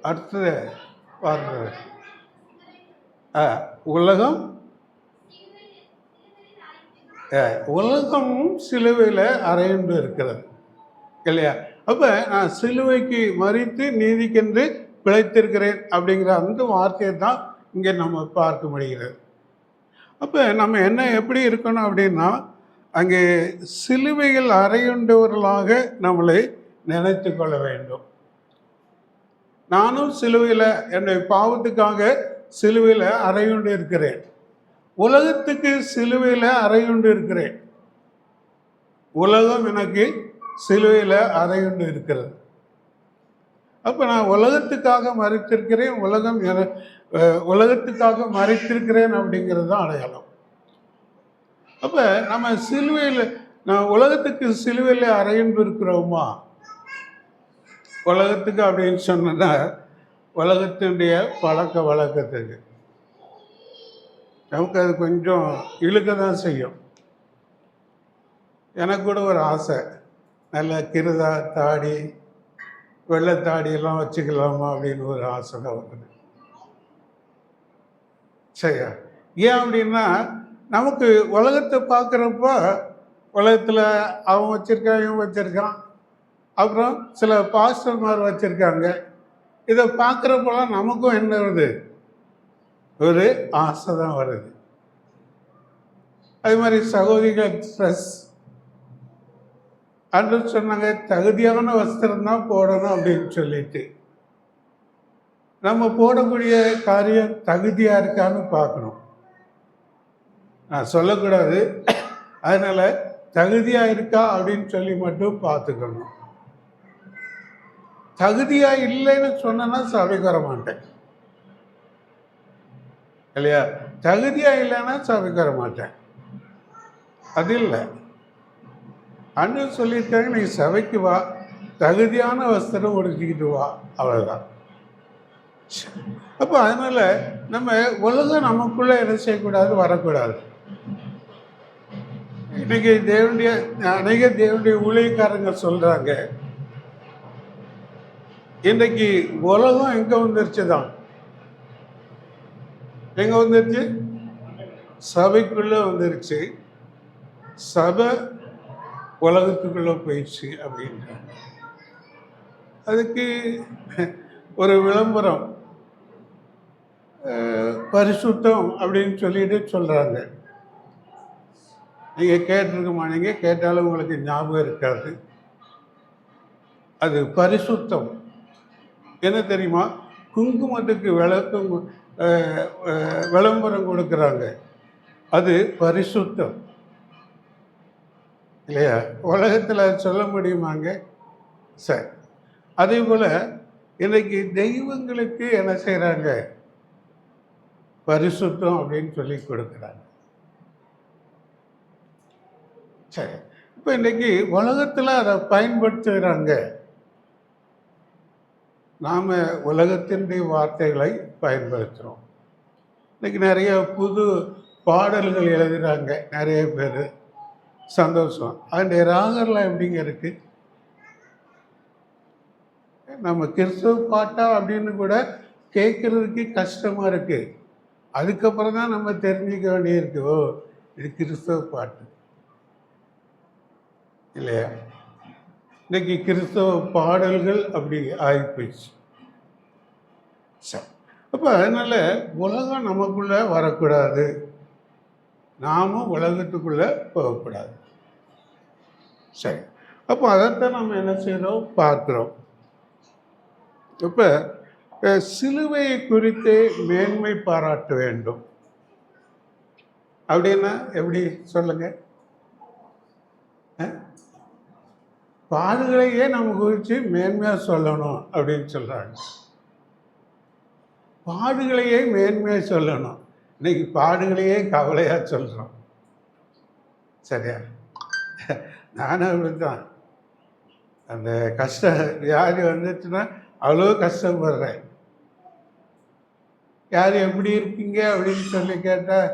அடுத்தது பாருங்க, உலகம் உலகமும் சிலுவையில் அறையுண்டு இருக்கிறது. இல்லையா? அப்போ நான் சிலுவைக்கு மறித்து நீதிக்கென்று பிழைத்திருக்கிறேன் அப்படிங்கிற அந்த வார்த்தையை தான் இங்கே நம்ம பார்க்க முடிகிறது. அப்போ நம்ம என்ன எப்படி இருக்கணும் அப்படின்னா, அங்கே சிலுவையில் அறையுண்டவர்களாக நம்மளை நினைத்து கொள்ள வேண்டும். நானும் சிலுவையில் என்னுடைய பாவத்துக்காக சிலுவையில் அறையுண்டு இருக்கிறேன். உலகத்துக்கு சிலுவையில் அறையுண்டு இருக்கிறேன். உலகம் எனக்கு சிலுவையில் அறையுண்டு இருக்கிறது. அப்போ நான் உலகத்துக்காக மறித்திருக்கிறேன், உலகத்துக்காக மறித்திருக்கிறேன் அப்படிங்கிறது தான் அடையாளம். அப்போ நம்ம சிலுவையில், நான் உலகத்துக்கு சிலுவையில் அறையுண்டு இருக்கிறோமா? உலகத்துக்கு அப்படின்னு சொன்னா உலகத்தினுடைய பழக்க வழக்கத்துக்கு நமக்கு அது கொஞ்சம் இழுக்க தான் செய்யும். எனக்கு கூட ஒரு ஆசை, நல்ல கிருதா தாடி, வெள்ளைத்தாடியெல்லாம் வச்சுக்கலாமா அப்படின்னு ஒரு ஆசை தான் வருது. சரியா? ஏன் அப்படின்னா, நமக்கு உலகத்தை பார்க்குறப்ப உலகத்தில் அவன் வச்சுருக்கான், இவன் வச்சுருக்கான், அப்புறம் சில பாஸ்டர்மார் வச்சுருக்காங்க. இதை பார்க்குறப்பெல்லாம் நமக்கும் என்ன வருது? ஒரு ஆசை தான் வருது. அது மாதிரி சகோதரிகள் ட்ரெஸ், அன்று சொன்னாங்க தகுதியான வஸ்திரம் தான் போடணும் அப்படின்னு சொல்லிட்டு, நம்ம போடக்கூடிய காரியம் தகுதியாக இருக்கான்னு பார்க்கணும். நான் சொல்லக்கூடாது, அதனால் தகுதியாக இருக்கா அப்படின்னு சொல்லி மட்டும் பார்த்துக்கணும். தகுதியாக இல்லைன்னு சொன்னா சபைக்கு வர மாட்டேன் இல்லையா? தகுதியாக இல்லைன்னா சபைக்கு வர மாட்டேன். அது இல்லை, அண்ணன் சொல்லியிருக்காங்க, நீ சபைக்கு வா, தகுதியான வஸ்திரம் உடுத்திக்கிட்டு வா, அவ்வளோதான். அப்போ அதனால நம்ம உலகம் நமக்குள்ள என்ன செய்யக்கூடாது, வரக்கூடாது. இன்னைக்கு அநேக தேவனுடைய ஊழியக்காரங்க சொல்றாங்க, இன்றைக்கு உலகம் எங்க வந்துருச்சு தான், எங்க வந்துருச்சு, சபைக்குள்ள வந்துருச்சு, சபை உலகத்துக்குள்ள போயிடுச்சு அப்படின்றாங்க. அதுக்கு ஒரு விளம்பரம், பரிசுத்தம் அப்படின்னு சொல்லிட்டு சொல்றாங்க. நீங்க கேட்டிருக்க மாட்டீங்க, கேட்டாலும் உங்களுக்கு ஞாபகம் இருக்காது. அது பரிசுத்தம் என்ன தெரியுமா? குங்குமத்துக்கு விளம்பரம் கொடுக்குறாங்க, அது பரிசுத்தம் இல்லையா? உலகத்தில் சொல்ல முடியுமாங்க? சரி, அதே போல் இன்னைக்கு தெய்வங்களுக்கு என்ன செய்கிறாங்க, பரிசுத்தம் அப்படின்னு சொல்லி கொடுக்குறாங்க. சரி, இப்போ இன்னைக்கு உலகத்தில் அதை பயன்படுத்துகிறாங்க. நாம் உலகத்தினுடைய வார்த்தைகளை பயன்படுத்துகிறோம். இன்னைக்கு நிறைய புது பாடல்கள் எழுதுகிறாங்க நிறைய பேர், சந்தோஷம். அதனுடைய ராகம்லாம் எப்படிங்க இருக்கு? நம்ம கிறிஸ்துவ பாட்டா அப்படின்னு கூட கேட்கறதுக்கு கஷ்டமாக இருக்கு. அதுக்கப்புறம் தான் நம்ம தெரிஞ்சுக்க வேண்டியிருக்கு, ஓ இது கிறிஸ்தவ பாட்டு இல்லையா? இன்னைக்கு கிறிஸ்தவ பாடல்கள் அப்படி ஆகிப்போச்சு. சரி, அப்போ அதனால உலகம் நமக்குள்ள வரக்கூடாது, நாமும் உலகத்துக்குள்ள போகக்கூடாது. சரி, அப்போ அதைத்தான் நம்ம என்ன செய்கிறோம், பார்க்குறோம். இப்போ சிலுவையை குறித்தே மேன்மை பாராட்ட வேண்டும் அப்படின்னா எப்படி சொல்லுங்க? பாடுகளையே நம்ம குறித்து மேன்மையாக சொல்லணும் அப்படின்னு சொல்கிறாங்க. பாடுகளையே மேன்மையாக சொல்லணும். இன்னைக்கு பாடுகளையே கவலையாக சொல்கிறோம். சரியா? நானும் அப்படித்தான். அந்த கஷ்ட வியாதி வந்துச்சுன்னா அவ்வளோ கஷ்டப்படுறேன். யார் எப்படி இருக்கீங்க அப்படின்னு சொல்லி கேட்டால்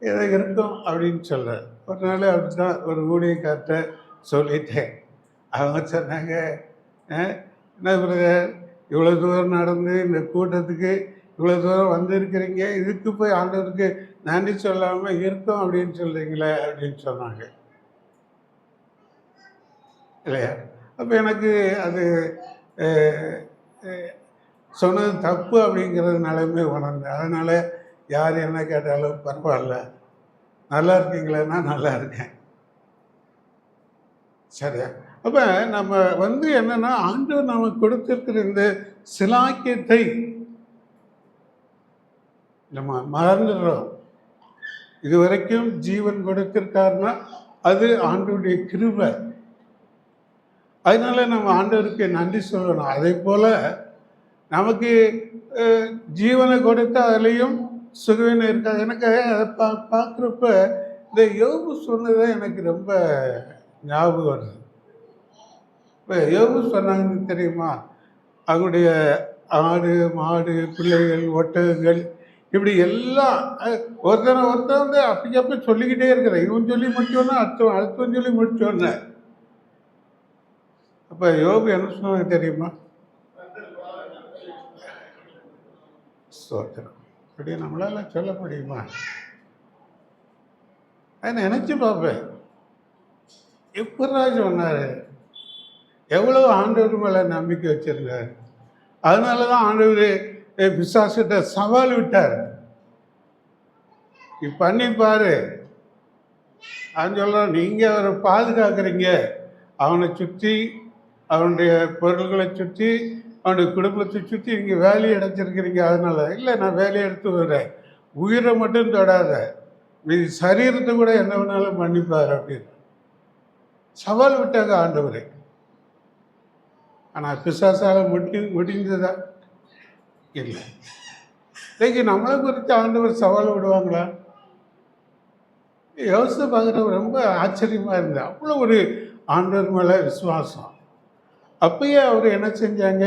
ஏதோ இருக்கும் அப்படின்னு சொல்கிறேன். ஒரு நாள் அப்படி தான் ஒரு ஊழியக்கார்ட்ட சொல்லிட்டேன். அவங்க சொன்னாங்க, என்ன பிரதர் இவ்வளோ தூரம் நடந்து இந்த கூட்டத்துக்கு இவ்வளோ தூரம் வந்திருக்கிறீங்க, இதுக்கு போய் ஆண்டவருக்கு நன்றி சொல்லாமல் இருக்கோம் அப்படின்னு சொல்கிறீங்களே அப்படின்னு சொன்னாங்க இல்லையா? அப்போ எனக்கு அது சொன்னது தப்பு அப்படிங்கிறது நிலைமை உணர்ந்தேன். அதனால் யார் என்ன கேட்டாலும் பரவாயில்ல, நல்லா இருக்கீங்களேன்னா நல்லா இருக்கேன். சரியா? அப்போ நம்ம என்னன்னா, ஆண்டவர் நமக்கு கொடுத்திருக்கிற இந்த சிலாக்கியத்தை நம்ம மறந்துடுறோம். இதுவரைக்கும் ஜீவன் கொடுத்திருக்காருன்னா அது ஆண்டவருடைய கிருபை. அதனால நம்ம ஆண்டவருக்கு நன்றி சொல்லணும். அதே போல் நமக்கு ஜீவனை கொடுத்து அதுலேயும் சுகவீனம் இருக்காது. எனக்கு அதை பார்க்குறப்ப இந்த யோபு சொன்னதை எனக்கு ரொம்ப ஞாபகம் வருது. இப்போ யோபு சொன்னாங்கன்னு தெரியுமா? அவங்களுடைய ஆடு மாடு பிள்ளைகள் ஒட்டகங்கள் இப்படி எல்லாம் ஒருத்தன் வந்து அப்படி சொல்லிக்கிட்டே இருக்கிறேன். இவன் சொல்லி முடிச்சோன்னா அடுத்தவன் சொல்லி முடிச்சோன்ன. அப்போ யோபு என்ன சொன்னாங்க தெரியுமா? ஸ்தோத்திரம். அப்படி நம்மளால சொல்ல முடியுமா? அதை நினச்சி பார்ப்பேன். எப்படா சொன்னார்? எவ்வளோ ஆண்டவர் மேலே நம்பிக்கை வச்சிருந்தார். அதனால தான் ஆண்டவர் பிசாசிட்ட சவால் விட்டார், நீ பண்ணிப்பாரு. அவன் சொல்கிறான், நீங்கள் அவரை பாதுகாக்கிறீங்க, அவனை சுற்றி அவனுடைய பொருள்களை சுற்றி அவனுடைய குடும்பத்தை சுற்றி நீங்கள் வேலையை அடைச்சிருக்கிறீங்க. அதனால இல்லை, நான் வேலையை எடுத்து வரேன், உயிரை மட்டும் தொடாத, மீதி சரீரத்தை கூட என்ன வேணாலும் பண்ணிப்பார் அப்படின்னு. சவால் விட்டாங்க ஆண்டவரை. ஆனால் பிசாசால முடிந்ததா? இல்லை. இன்னைக்கு நம்மளை குறித்து ஆண்டவர் சவால் விடுவாங்களா? யோசித்து பார்க்குறவர் ரொம்ப ஆச்சரியமாக இருந்தது. அவ்வளோ ஒரு ஆண்டவர் மேலே விசுவாசம். அப்பயே அவர் என்ன செஞ்சாங்க,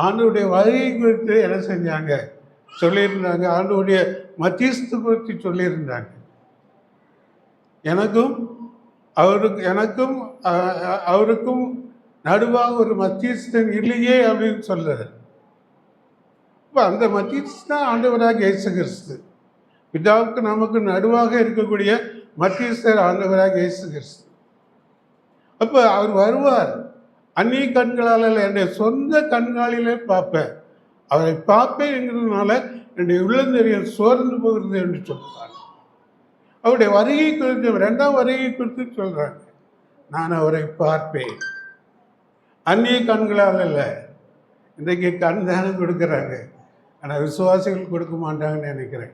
ஆண்டவருடைய வருகை குறித்து என்ன செஞ்சாங்க சொல்லியிருந்தாங்க. ஆண்டவருடைய மத்தியஸ்து குறித்து சொல்லியிருந்தாங்க. எனக்கும் அவருக்கும் நடுவாக ஒரு மத்தியஸ்தன் இல்லையே அப்படின்னு சொல்றாரு. இப்போ அந்த மத்தியஸ்தன் தான் ஆண்டவராக இயேசு கிறிஸ்து. பிதாவுக்கு நமக்கு நடுவாக இருக்கக்கூடிய மத்தியஸ்தர் ஆண்டவராக இயேசு கிறிஸ்து. அப்போ அவர் வருவார். அந்நிய கண்களால் இல்லை, என்னுடைய சொந்த கண்காலிலே பார்ப்பேன். அவரை பார்ப்பேன் என்கிறதுனால என்னுடைய உள்ளந்தெரியம் சோர்ந்து போகிறது என்று சொல்கிறார். அவருடைய வருகை குறித்து, 2ஆம் வருகை குறித்து சொல்றாங்க. நான் அவரை பார்ப்பேன். அந்நிய கண்களால் இல்லை. இன்றைக்கு கண் தானம் கொடுக்குறாங்க, ஆனால் விசுவாசிகள் கொடுக்க மாட்டாங்கன்னு நினைக்கிறேன்.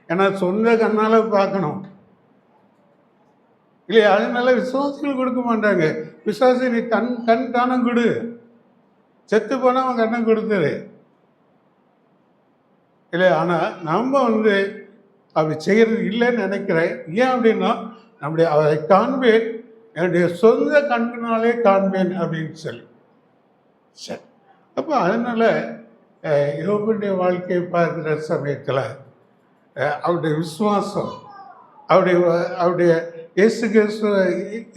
ஏன்னா சொந்த கண்ணால் பார்க்கணும் இல்லையா? அதனால விசுவாசிகள் கொடுக்க மாட்டாங்க. விசுவாசி நீ கண் தானம் கொடு, செத்து போனால் அவன் கண்ணை கொடுத்துரு இல்லையா? ஆனால் நம்ம அப்படி செய்கிறது இல்லைன்னு நினைக்கிறேன். ஏன் அப்படின்னா, நம்முடைய அவரை காண்பேன், என்னுடைய சொந்த கண்ணினாலே காண்பேன் அப்படின்னு சொல்லி. சரி, அப்போ அதனால் யோபுடைய வாழ்க்கையை பார்க்குற சமயத்தில் அவருடைய விசுவாசம், அவருடைய இயேசு கிறிஸ்து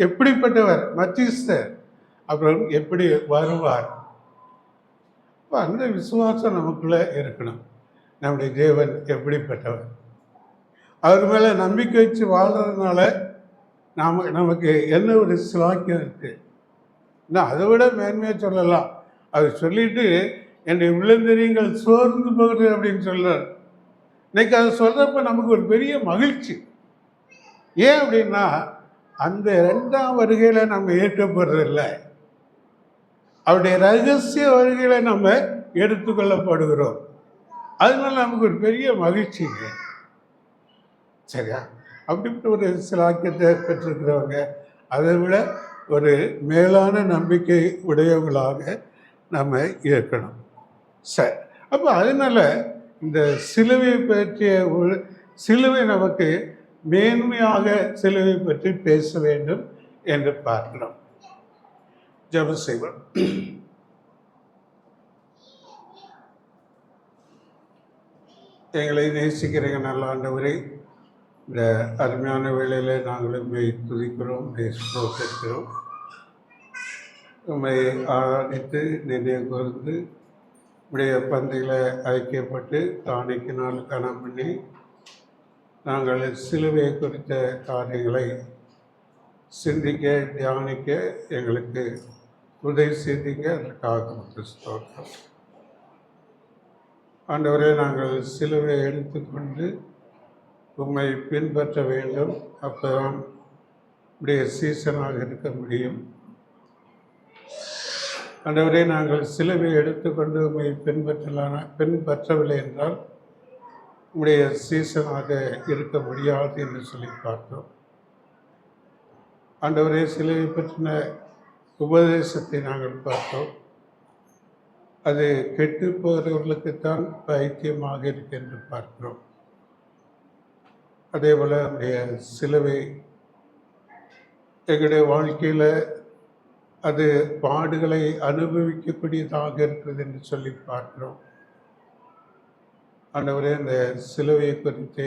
எப்படிப்பட்டவர், மத்தியஸ்தர், அப்புறம் எப்படி வருவார். இப்போ அந்த விசுவாசம் நமக்குள்ளே இருக்கணும். நம்முடைய தேவன் எப்படிப்பட்டவர், அவர் மேலே நம்பிக்கை வச்சு வாழ்கிறதுனால நமக்கு என்ன ஒரு சிலாக்கியம் இருக்குது. இன்னும் அதை விட மேன்மையாக சொல்லலாம். அவர் சொல்லிட்டு என்னுடைய உள்ளந்தெரியங்கள் சோர்ந்து போகுது அப்படின்னு சொல்கிறார். இன்னைக்கு அதை சொல்கிறப்ப நமக்கு ஒரு பெரிய மகிழ்ச்சி. ஏன் அப்படின்னா, அந்த 2ஆம் வருகையில் நம்ம ஏற்றப்படுறதில்லை, அவருடைய ரகசிய வருகையில் நம்ம எடுத்துக்கொள்ளப்படுகிறோம். அதனால நமக்கு ஒரு பெரிய மகிழ்ச்சிங்க. சரியா? அப்படிப்பட்ட ஒரு சிலாக்கியத்தை பெற்றிருக்கிறவங்க அதை விட ஒரு மேலான நம்பிக்கை உடையவங்களாக நம்ம இருக்கணும். சரி, அப்போ அதனால இந்த சிலுவை பற்றிய ஒரு சிலுவை நமக்கு மேன்மையாக சிலுவை பற்றி பேச வேண்டும் என்று பார்க்கிறோம். ஜெபம் செய்வோம். எங்களை நேசிக்கிறீங்க நல்ல ஆண்டவரே, இந்த அருமையான வேளையில் நாங்கள் உண்மை துதிக்கிறோம், ஸ்தோத்திரிக்கிறோம். உண்மை ஆராதித்து நினைவு கூர்ந்து உடைய பந்தையில் ஐக்கியப்பட்டு காணிக்கு நாள் கணம் பண்ணி நாங்கள் சிலுவை குறித்த காரியங்களை சிந்திக்க தியானிக்க எங்களுக்கு உதவி செய்திங்க. அதற்காக ஸ்தோத்திரம். ஆண்டவரே, நாங்கள் சிலுவை எடுத்துக்கொண்டு உம்மை பின்பற்ற வேண்டும். அப்போதான் உடைய சீசனாக இருக்க முடியும். ஆண்டவரே, நாங்கள் சிலுவை எடுத்துக்கொண்டு உம்மை பின்பற்றவில்லை என்றால் உடைய சீசனாக இருக்க முடியாது என்று சொல்லி பார்த்தோம். ஆண்டவரே, சிலுவை பற்றின உபதேசத்தை நாங்கள் பார்த்தோம். அது கெட்டு போகிறவர்களுக்குத்தான் பைத்தியமாக இருக்கு என்று பார்க்கிறோம். அதே போல் நம்முடைய சிலுவை எங்களுடைய வாழ்க்கையில் அது பாடுகளை அனுபவிக்கக்கூடியதாக இருக்கிறது என்று சொல்லி பார்க்கிறோம். ஆண்டவரே, இந்த சிலுவையை குறித்து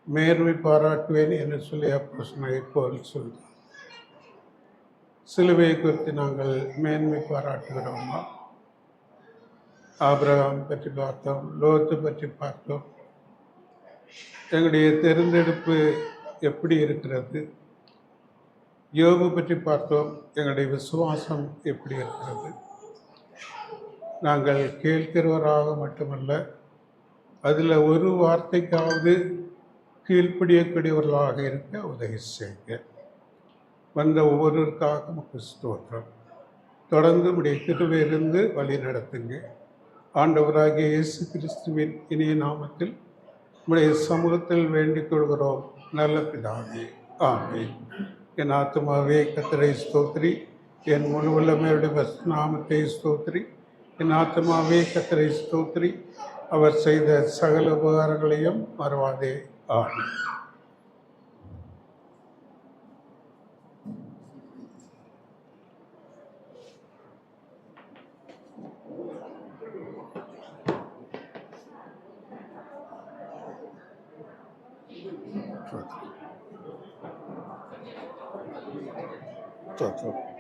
மேன்மை பாராட்டுவேன் என்று சொல்லி அப்போஸ்தலனாகிய பவுல் சொல்கிறார். சிலுவையை குறித்து நாங்கள் மேன்மை பாராட்டுகிறோமா? ஆபிரகாம் பற்றி பார்த்தோம், லோத்து பற்றி பார்த்தோம். எங்களுடைய தேர்ந்தெடுப்பு எப்படி இருக்கிறது? யோபு பற்றி பார்த்தோம். எங்களுடைய விசுவாசம் எப்படி இருக்கிறது? நாங்கள் கேட்கிறவராக மட்டுமல்ல, அதில் ஒரு வார்த்தைக்காவது கீழ்ப்படியக்கூடியவர்களாக இருக்க உதவி செய்யுங்க. வந்த ஒவ்வொருவருக்காக நமக்கு ஸ்தோத்திரம். தொடர்ந்து உடைய கிருபையிலிருந்து வழி நடத்துங்க. ஆண்டவராகிய இயேசு கிறிஸ்துவின் இனிய நாமத்தில் உடைய சமூகத்தில் வேண்டிக் கொள்கிறோம் நல்ல பிதாவே. ஆமென். என் ஆத்துமாவே கர்த்தரை ஸ்தோத்திரி, என் முழு உள்ளமையுடைய நாமத்தை ஸ்தோத்திரி. என் ஆத்துமாவே கர்த்தரை ஸ்தோத்திரி, அவர் செய்த சகல உபகாரங்களையும் மறவாதே. ஆமென். ஸ்தோத்திரம்.